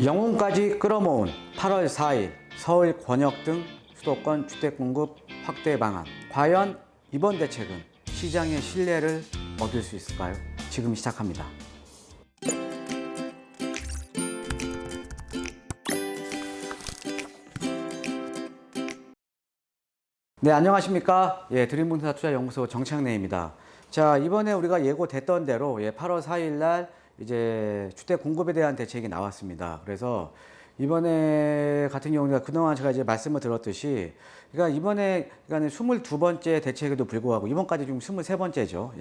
영혼까지 끌어모은 8월 4일 서울 권역 등 수도권 주택공급 확대 방안. 과연 이번 대책은 시장의 신뢰를 얻을 수 있을까요? 지금 시작합니다. 네, 안녕하십니까? 드림문사투자연구소 정창래입니다. 자, 이번에 우리가 예고됐던 대로 8월 4일 날 이제 주택 공급에 대한 대책이 나왔습니다. 그래서 이번에 같은 경우는 그동안 제가 이제 말씀을 드렸듯이, 그러니까 이번에 22번째 대책에도 불구하고, 이번까지 지금 23번째죠.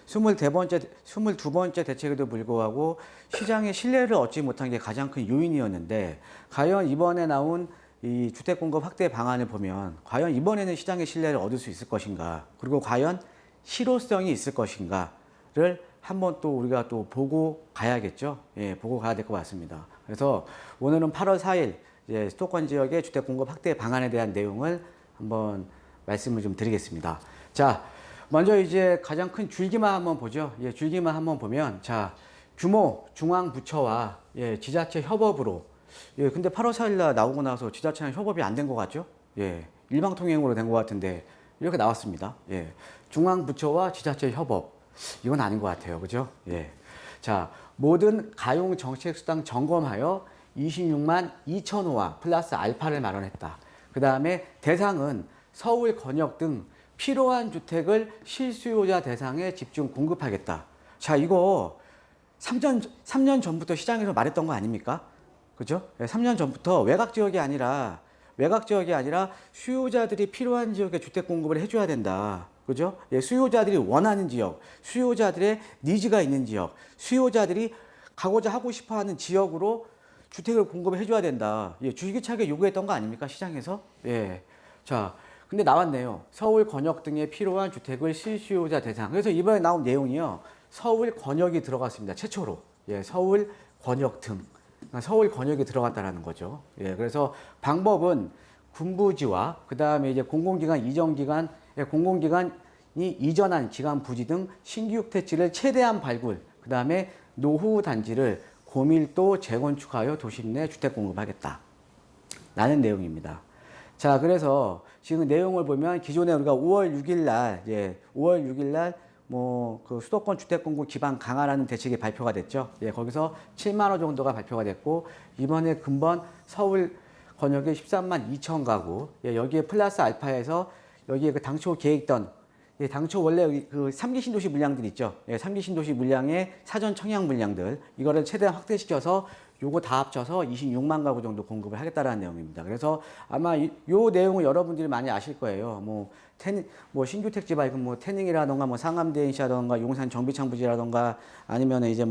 22번째 대책에도 불구하고 시장의 신뢰를 얻지 못한 게 가장 큰 요인이었는데, 과연 이번에 나온 이 주택 공급 확대 방안을 보면 과연 이번에는 시장의 신뢰를 얻을 수 있을 것인가, 그리고 과연 실효성이 있을 것인가를 한번 또 우리가 또 보고 가야겠죠. 보고 가야 될 것 같습니다. 그래서 오늘은 8월 4일 수도권 지역의 주택 공급 확대 방안에 대한 내용을 한번 말씀을 좀 드리겠습니다. 자, 먼저 이제 가장 큰 줄기만 한번 보죠. 줄기만 한번 보면, 자, 규모 중앙부처와 지자체 협업으로, 근데 8월 4일 날 나오고 나서 지자체랑 협업이 안 된 것 같죠? 일방통행으로 된 것 같은데 이렇게 나왔습니다. 중앙부처와 지자체 협업. 이건 아닌 것 같아요. 그죠? 자, 모든 가용 정책수당 점검하여 26만 2천호와 플러스 알파를 마련했다. 그 다음에 대상은 서울 권역 등 필요한 주택을 실수요자 대상에 집중 공급하겠다. 자, 이거 3년 전부터 시장에서 말했던 거 아닙니까? 그죠? 3년 전부터 외곽 지역이 아니라 수요자들이 필요한 지역에 주택 공급을 해줘야 된다. 그죠? 수요자들이 원하는 지역, 수요자들의 니즈가 있는 지역, 수요자들이 가고자 하고 싶어 하는 지역으로 주택을 공급해 줘야 된다. 줄기차게 요구했던 거 아닙니까? 시장에서? 자, 근데 나왔네요. 서울 권역 등에 필요한 주택을 실수요자 대상. 그래서 이번에 나온 내용이요. 서울 권역이 들어갔습니다. 최초로. 서울 권역 등. 서울 권역이 들어갔다라는 거죠. 그래서 방법은 군부지와 그 다음에 이제 공공기관이 이전한 기관 부지 등 신규 택지를 최대한 발굴, 그 다음에 노후 단지를 고밀도 재건축하여 도심 내 주택 공급하겠다. 라는 내용입니다. 자, 그래서 지금 내용을 보면 기존에 우리가 5월 6일 날 그 수도권 주택 공급 기반 강화라는 대책이 발표가 됐죠. 거기서 7만 호 정도가 발표가 됐고, 이번에 근본 서울 권역에 13만 2천 가구, 여기에 플러스 알파에서 여기에 그 당초 계획던, 당초 원래 그 3기 신도시 물량들 있죠. 3기 신도시 물량의 사전 청약 물량들, 이거를 최대한 확대시켜서 요거 다 합쳐서 26만 가구 정도 공급을 하겠다라는 내용입니다. 그래서 아마 요 내용을 여러분들이 많이 아실 거예요. 신규 택지 말고 태닝이라던가 상암대행시라던가 용산 정비창 부지라던가 아니면 이제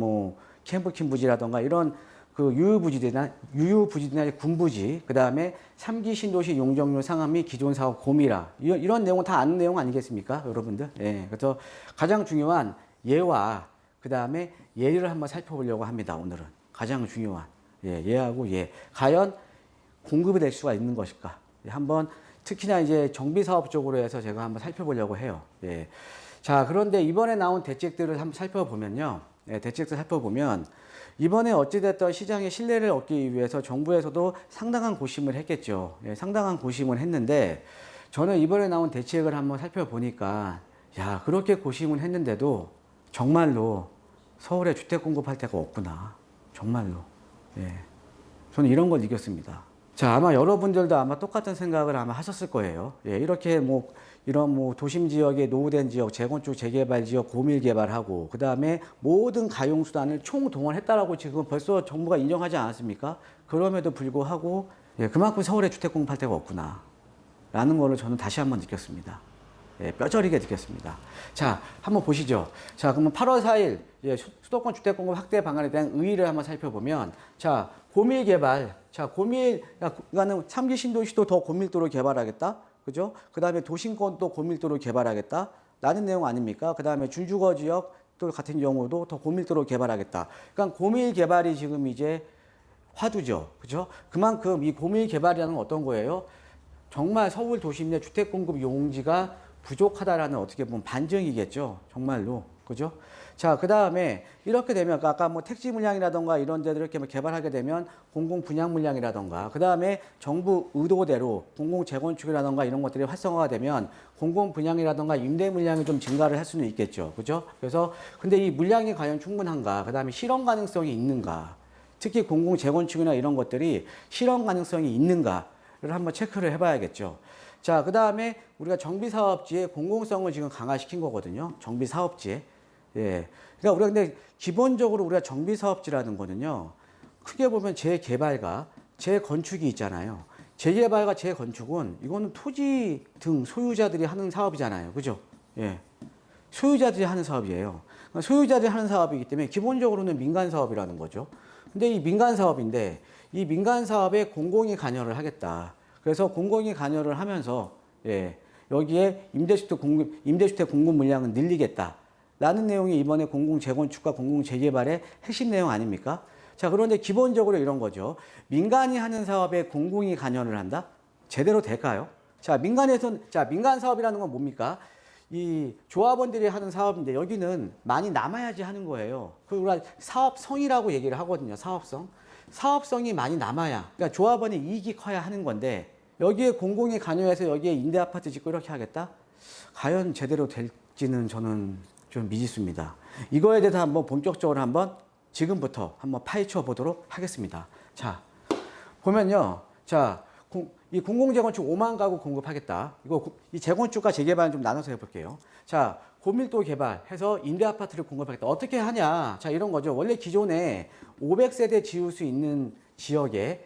캠프킨 부지라던가 이런 그 유휴부지나 군부지, 그 다음에 3기 신도시 용적률 상한 및 기존 사업 고미라, 이런 내용은 다 아는 내용 아니겠습니까, 여러분들? 그래서 가장 중요한 예와 그 다음에 예를 한번 살펴보려고 합니다. 오늘은 가장 중요한 예하고 과연 공급이 될 수가 있는 것일까? 한번 특히나 이제 정비사업 쪽으로 해서 제가 한번 살펴보려고 해요. 자, 그런데 이번에 나온 대책들을 한번 살펴보면요. 대책들 살펴보면 이번에 어찌됐든 시장의 신뢰를 얻기 위해서 정부에서도 상당한 고심을 했겠죠. 상당한 고심을 했는데, 저는 이번에 나온 대책을 한번 살펴보니까, 그렇게 고심을 했는데도 정말로 서울에 주택 공급할 데가 없구나. 정말로. 저는 이런 걸 느꼈습니다. 자, 아마 여러분들도 아마 똑같은 생각을 아마 하셨을 거예요. 이렇게 이런 도심 지역의 노후된 지역, 재건축, 재개발 지역 고밀 개발하고, 그 다음에 모든 가용수단을 총동원했다라고 지금 벌써 정부가 인정하지 않았습니까? 그럼에도 불구하고, 그만큼 서울에 주택 공급할 데가 없구나. 라는 거를 저는 다시 한번 느꼈습니다. 뼈저리게 느꼈습니다. 자, 한번 보시죠. 자, 그러면 8월 4일 수도권 주택 공급 확대 방안에 대한 의의를 한번 살펴보면, 자, 고밀 개발. 자, 이거는 3기 신도시도 더 고밀도로 개발하겠다. 그죠? 그 다음에 도심권도 고밀도로 개발하겠다. 라는 내용 아닙니까? 그 다음에 준주거 지역 또 같은 경우도 더 고밀도로 개발하겠다. 그러니까 고밀 개발이 지금 이제 화두죠. 그죠? 그만큼 이 고밀 개발이라는 건 어떤 거예요? 정말 서울 도심 내 주택 공급 용지가 부족하다라는 어떻게 보면 반증이겠죠. 정말로. 그죠? 자, 그 다음에 이렇게 되면 아까 뭐 택지 물량이라던가 이런 데들 이렇게 뭐 개발하게 되면 공공 분양 물량이라던가 그 다음에 정부 의도대로 공공 재건축이라던가 이런 것들이 활성화가 되면 공공 분양이라던가 임대 물량이 좀 증가를 할 수는 있겠죠. 그죠? 그래서 근데 이 물량이 과연 충분한가? 그 다음에 실현 가능성이 있는가? 특히 공공 재건축이나 이런 것들이 실현 가능성이 있는가를 한번 체크를 해봐야겠죠. 자, 그 다음에 우리가 정비사업지의 공공성을 지금 강화시킨 거거든요. 정비사업지에. 예. 그러니까 우리가 근데 기본적으로 우리가 정비사업지라는 거는요. 크게 보면 재개발과 재건축이 있잖아요. 재개발과 재건축은 이거는 토지 등 소유자들이 하는 사업이잖아요. 그죠? 예. 소유자들이 하는 사업이에요. 소유자들이 하는 사업이기 때문에 기본적으로는 민간 사업이라는 거죠. 근데 이 민간 사업인데 이 민간 사업에 공공이 관여를 하겠다. 그래서 공공이 관여를 하면서 예, 여기에 임대주택 공급 물량을 늘리겠다. 라는 내용이 이번에 공공 재건축과 공공 재개발의 핵심 내용 아닙니까? 자, 그런데 기본적으로 이런 거죠. 민간이 하는 사업에 공공이 관여를 한다? 제대로 될까요? 자, 민간 사업이라는 건 뭡니까? 이 조합원들이 하는 사업인데 여기는 많이 남아야지 하는 거예요. 우리가 사업성이라고 얘기를 하거든요. 사업성. 사업성이 많이 남아야. 그러니까 조합원의 이익이 커야 하는 건데 여기에 공공이 관여해서 여기에 임대 아파트 짓고 이렇게 하겠다? 과연 제대로 될지는 저는 좀 미지수입니다. 이거에 대해서 한번 본격적으로 한번 지금부터 한번 파헤쳐 보도록 하겠습니다. 자, 보면요. 자, 이 공공재건축 5만 가구 공급하겠다. 이 재건축과 재개발은 좀 나눠서 해볼게요. 자, 고밀도 개발해서 임대아파트를 공급하겠다. 어떻게 하냐. 자, 이런 거죠. 원래 기존에 500세대 지을 수 있는 지역에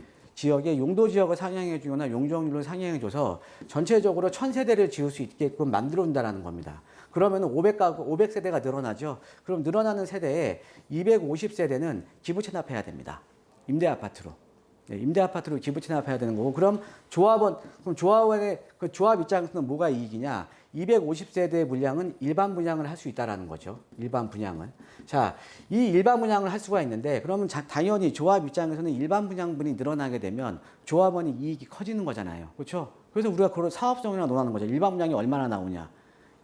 용도 지역을 상향해 주거나 용적률을 상향해 줘서 전체적으로 1000세대를 지을 수 있게끔 만들어 준다는 겁니다. 그러면 500세대가 늘어나죠. 그럼 늘어나는 세대에 250세대는 기부 체납해야 됩니다. 임대 아파트로. 네, 임대 아파트로 기부 체납해야 되는 거고, 그럼 조합원의 그 조합 입장에서는 뭐가 이익이냐? 250세대의 물량은 일반 분양을 할 수 있다라는 거죠. 일반 분양은. 자, 이 일반 분양을 할 수가 있는데, 그러면 당연히 조합 입장에서는 일반 분양분이 늘어나게 되면 조합원의 이익이 커지는 거잖아요. 그렇죠? 그래서 우리가 그런 사업성이나 논하는 거죠. 일반 분양이 얼마나 나오냐?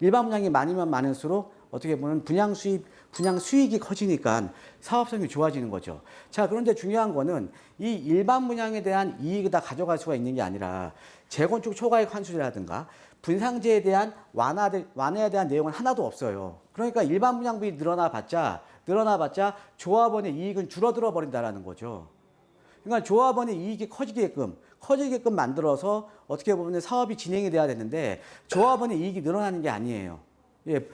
일반 분양이 많으면 많을수록 어떻게 보면 분양 수익이 커지니까 사업성이 좋아지는 거죠. 자, 그런데 중요한 거는 이 일반 분양에 대한 이익을 다 가져갈 수가 있는 게 아니라 재건축 초과이익 환수라든가 분상제에 대한 완화에 대한 내용은 하나도 없어요. 그러니까 일반 분양분이 늘어나봤자 조합원의 이익은 줄어들어 버린다라는 거죠. 그러니까 조합원의 이익이 커지게끔 만들어서 어떻게 보면 사업이 진행이 돼야 되는데 조합원의 이익이 늘어나는 게 아니에요. 예.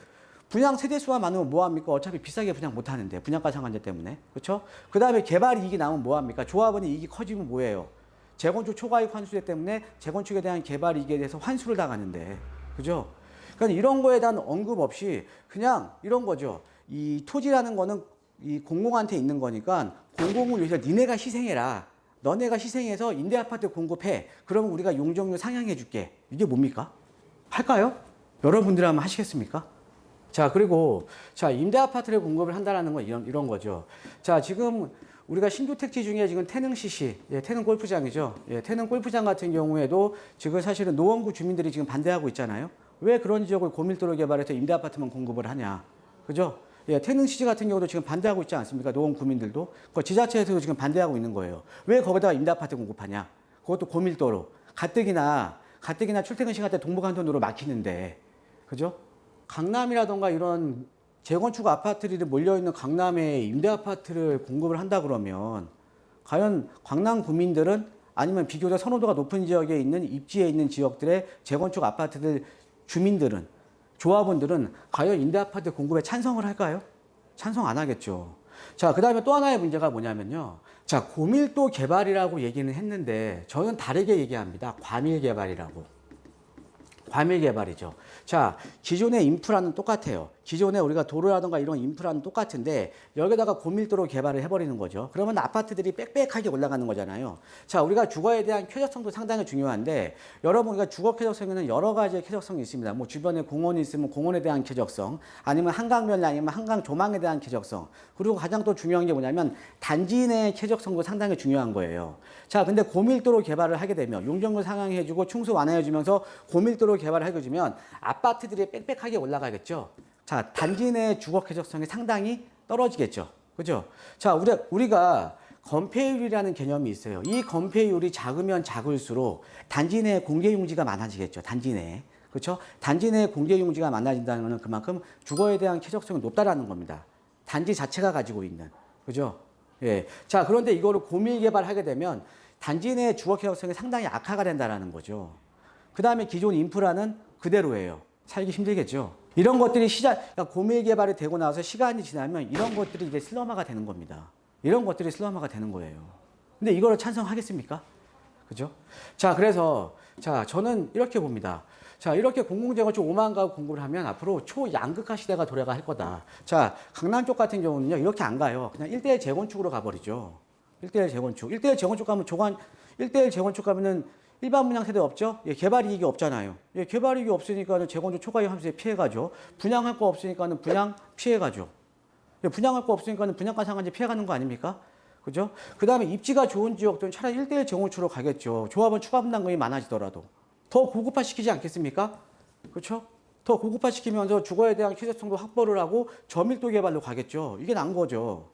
분양 세대수가 많으면 뭐합니까? 어차피 비싸게 분양 못하는데 분양가 상한제 때문에. 그렇죠? 그 다음에 개발 이익이 나오면 뭐합니까? 조합원의 이익이 커지면 뭐예요? 재건축 초과이익 환수제 때문에 재건축에 대한 개발 이익에 대해서 환수를 당하는데. 그죠? 그러니까 이런 거에 대한 언급 없이 그냥 이런 거죠. 이 토지라는 거는 이 공공한테 있는 거니까 공공을 위해서 니네가 희생해라. 너네가 희생해서 임대 아파트 공급해. 그러면 우리가 용적률 상향해 줄게. 이게 뭡니까? 할까요? 여러분들 하면 하시겠습니까? 자, 그리고 임대 아파트를 공급을 한다라는 건 이런 거죠. 자, 지금 우리가 신규 택지 중에 지금 태릉 CC, 태릉 골프장이죠. 태릉 골프장 같은 경우에도 지금 사실은 노원구 주민들이 지금 반대하고 있잖아요. 왜 그런 지역을 고밀도로 개발해서 임대 아파트만 공급을 하냐. 그죠? 태릉 CC 같은 경우도 지금 반대하고 있지 않습니까? 노원 구민들도. 그 지자체에서도 지금 반대하고 있는 거예요. 왜 거기다가 임대 아파트 공급하냐. 그것도 고밀도로. 가뜩이나 출퇴근 시간 때 동부간선도로 막히는데. 그죠? 강남이라던가 이런 재건축 아파트들이 몰려있는 강남에 임대 아파트를 공급을 한다 그러면 과연 강남 구민들은 아니면 비교적 선호도가 높은 지역에 있는 입지에 있는 지역들의 재건축 아파트들 주민들은 조합원들은 과연 임대 아파트 공급에 찬성을 할까요? 찬성 안 하겠죠. 자, 그 다음에 또 하나의 문제가 뭐냐면요. 자, 고밀도 개발이라고 얘기는 했는데 저는 다르게 얘기합니다. 과밀 개발이라고. 과밀 개발이죠. 자, 기존의 인프라는 똑같아요. 기존에 우리가 도로라든가 이런 인프라는 똑같은데 여기다가 고밀도로 개발을 해버리는 거죠. 그러면 아파트들이 빽빽하게 올라가는 거잖아요. 자, 우리가 주거에 대한 쾌적성도 상당히 중요한데 여러분, 우리가 주거 쾌적성에는 여러 가지의 쾌적성이 있습니다. 뭐 주변에 공원이 있으면 공원에 대한 쾌적성, 아니면 한강변이 아니면 한강 조망에 대한 쾌적성, 그리고 가장 또 중요한 게 뭐냐면 단지 내의 쾌적성도 상당히 중요한 거예요. 자, 근데 고밀도로 개발을 하게 되면 용적률 상향해주고 충수 완화해주면서 고밀도로 개발을 해주면 아파트들이 빽빽하게 올라가겠죠. 자, 단지 내 주거 쾌적성이 상당히 떨어지겠죠. 그죠? 자, 우리가 건폐율이라는 개념이 있어요. 이 건폐율이 작으면 작을수록 단지 내 공개 용지가 많아지겠죠. 단지 내에. 그렇죠? 단지 내 공개 용지가 많아진다는 것은 그만큼 주거에 대한 쾌적성이 높다라는 겁니다. 단지 자체가 가지고 있는. 그죠? 예. 자, 그런데 이거를 고밀 개발하게 되면 단지 내 주거 쾌적성이 상당히 악화가 된다라는 거죠. 그 다음에 기존 인프라는 그대로예요. 살기 힘들겠죠. 이런 것들이 그러니까 고밀 개발이 되고 나서 시간이 지나면 이런 것들이 이제 슬럼화가 되는 겁니다. 이런 것들이 슬럼화가 되는 거예요. 근데 이거를 찬성하겠습니까? 그죠? 자, 그래서, 자, 저는 이렇게 봅니다. 자, 이렇게 공공재건축 5만 가구 공급을 하면 앞으로 초양극화 시대가 돌아가 할 거다. 자, 강남 쪽 같은 경우는요, 이렇게 안 가요. 그냥 1대1 재건축으로 가버리죠. 1대1 재건축. 1대1 재건축 가면 1대1 재건축 가면은 일반 분양 세대 없죠? 예, 개발 이익이 없잖아요. 예, 개발 이익이 없으니까는 재건축 초과이익 함수에 피해가죠. 분양할 거 없으니까는 분양 피해가죠. 예, 분양할 거 없으니까는 분양가 상한제 피해가는 거 아닙니까? 그죠? 그 다음에 입지가 좋은 지역들은 차라리 1대1 재건축으로 가겠죠. 조합은 추가 분담금이 많아지더라도. 더 고급화 시키지 않겠습니까? 그렇죠? 더 고급화 시키면서 주거에 대한 쾌적성도 확보를 하고 저밀도 개발로 가겠죠. 이게 난 거죠.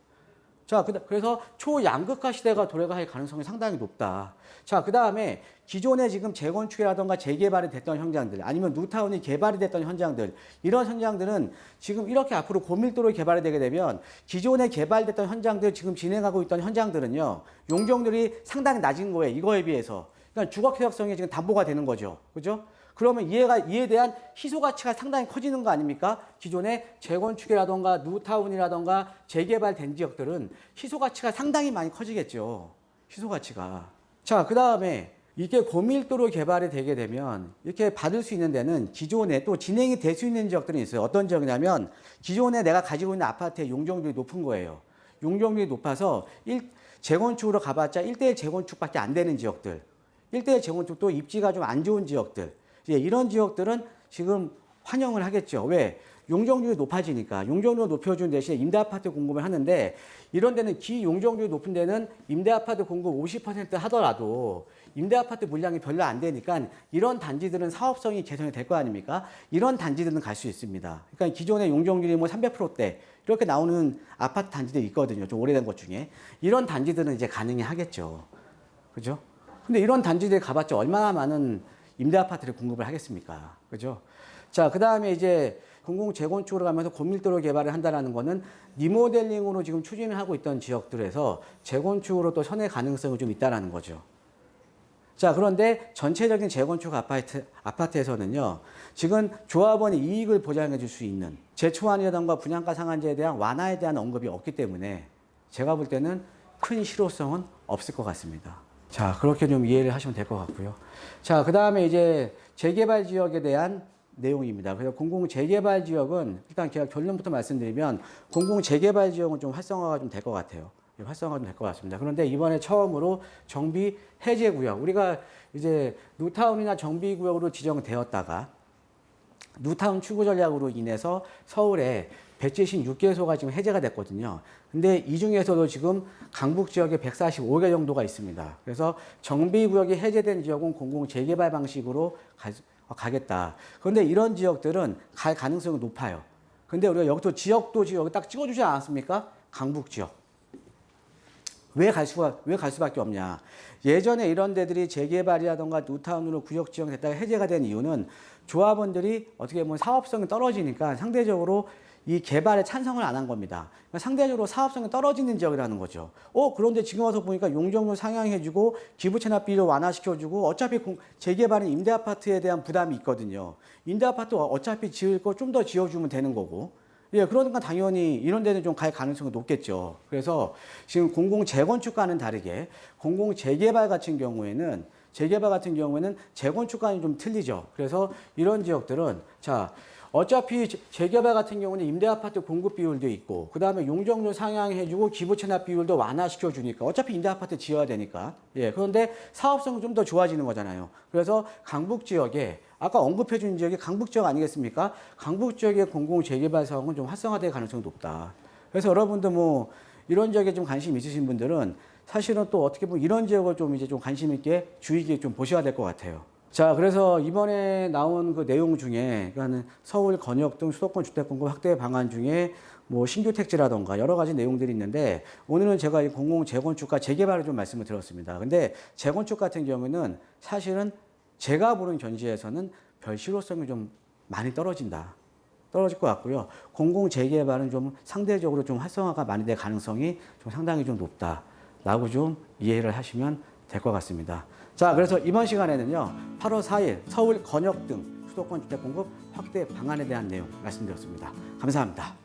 자, 그래서 초양극화 시대가 돌아갈 가능성이 상당히 높다. 자, 그 다음에 기존에 지금 재건축이라던가 재개발이 됐던 현장들, 아니면 뉴타운이 개발이 됐던 현장들, 이런 현장들은 지금 이렇게 앞으로 고밀도로 개발이 되게 되면 기존에 개발됐던 현장들, 지금 진행하고 있던 현장들은요, 용적률이 상당히 낮은 거예요. 이거에 비해서. 그러니까 주거 쾌적성이 지금 담보가 되는 거죠. 그죠? 그러면 이에 대한 희소 가치가 상당히 커지는 거 아닙니까? 기존의 재건축이라던가 뉴타운이라던가 재개발된 지역들은 희소 가치가 상당히 많이 커지겠죠. 희소 가치가. 자, 그 다음에 이게 고밀도로 개발이 되게 되면 이렇게 받을 수 있는 데는 기존에 또 진행이 될 수 있는 지역들이 있어요. 어떤 지역이냐면 기존에 내가 가지고 있는 아파트의 용적률이 높은 거예요. 용적률이 높아서 재건축으로 가봤자 1대1 재건축밖에 안 되는 지역들. 1대1 재건축도 입지가 좀 안 좋은 지역들. 이런 지역들은 지금 환영을 하겠죠. 왜? 용적률이 높아지니까. 용적률을 높여준 대신에 임대아파트 공급을 하는데 이런 데는 기용적률이 높은 데는 임대아파트 공급 50% 하더라도 임대아파트 물량이 별로 안 되니까 이런 단지들은 사업성이 개선이 될 거 아닙니까? 이런 단지들은 갈 수 있습니다. 그러니까 기존의 용적률이 뭐 300%대 이렇게 나오는 아파트 단지들이 있거든요. 좀 오래된 것 중에. 이런 단지들은 이제 가능해 하겠죠. 그죠? 근데 이런 단지들에 가봤자 얼마나 많은 임대 아파트를 공급을 하겠습니까? 그죠? 자, 그 다음에 이제 공공 재건축으로 가면서 고밀도로 개발을 한다는 거는 리모델링으로 지금 추진을 하고 있던 지역들에서 재건축으로 또 선의 가능성이 좀 있다라는 거죠. 자, 그런데 전체적인 재건축 아파트에서는요, 지금 조합원이 이익을 보장해 줄 수 있는 재초안이라던가 분양가 상한제에 대한 완화에 대한 언급이 없기 때문에 제가 볼 때는 큰 실효성은 없을 것 같습니다. 자, 그렇게 좀 이해를 하시면 될 것 같고요. 자, 그 다음에 이제 재개발 지역에 대한 내용입니다. 그래서 공공 재개발 지역은 일단 제가 결론부터 말씀드리면 공공 재개발 지역은 좀 활성화가 좀 될 것 같아요. 활성화가 좀 될 것 같습니다. 그런데 이번에 처음으로 정비 해제 구역, 우리가 이제 뉴타운이나 정비 구역으로 지정되었다가 뉴타운 추구 전략으로 인해서 서울에 176개소가 지금 해제가 됐거든요. 근데 이 중에서도 지금 강북 지역에 145개 정도가 있습니다. 그래서 정비구역이 해제된 지역은 공공 재개발 방식으로 가겠다. 그런데 이런 지역들은 갈 가능성이 높아요. 근데 우리가 여기 또 지역도 지금 여기 딱 찍어주지 않았습니까? 강북 지역. 왜 갈 수밖에 없냐. 예전에 이런 데들이 재개발이라던가 뉴타운으로 구역 지정됐다가 해제가 된 이유는 조합원들이 어떻게 보면 사업성이 떨어지니까 상대적으로 이 개발에 찬성을 안 한 겁니다. 그러니까 상대적으로 사업성이 떨어지는 지역이라는 거죠. 그런데 지금 와서 보니까 용적률 상향해주고 기부채납비를 완화시켜주고 어차피 재개발은 임대아파트에 대한 부담이 있거든요. 임대아파트 어차피 지을 거 좀 더 지어주면 되는 거고. 예, 그러니까 당연히 이런 데는 좀 갈 가능성이 높겠죠. 그래서 지금 공공 재건축과는 다르게 공공 재개발 같은 경우에는 재건축과는 좀 틀리죠. 그래서 이런 지역들은 자, 어차피 재개발 같은 경우는 임대아파트 공급 비율도 있고 그 다음에 용적률 상향해주고 기부채납 비율도 완화시켜주니까 어차피 임대아파트 지어야 되니까. 예, 그런데 사업성은 좀 더 좋아지는 거잖아요. 그래서 강북 지역에 아까 언급해준 지역이 강북 지역 아니겠습니까? 강북 지역의 공공 재개발 사업은 좀 활성화될 가능성이 높다. 그래서 여러분들 뭐 이런 지역에 좀 관심 있으신 분들은 사실은 또 어떻게 보면 이런 지역을 좀 이제 좀 관심 있게 주의 깊게 좀 보셔야 될 것 같아요. 자, 그래서 이번에 나온 그 내용 중에, 그러니까 서울 권역 등 수도권 주택 공급 확대 방안 중에 뭐 신규 택지라던가 여러 가지 내용들이 있는데, 오늘은 제가 이 공공 재건축과 재개발을 좀 말씀을 드렸습니다. 근데 재건축 같은 경우는 사실은 제가 보는 견지에서는 별 실효성이 좀 많이 떨어질 것 같고요. 공공 재개발은 좀 상대적으로 좀 활성화가 많이 될 가능성이 좀 상당히 좀 높다라고 좀 이해를 하시면 될 것 같습니다. 자, 그래서 이번 시간에는요, 8월 4일 서울 권역 등 수도권 주택 공급 확대 방안에 대한 내용 말씀드렸습니다. 감사합니다.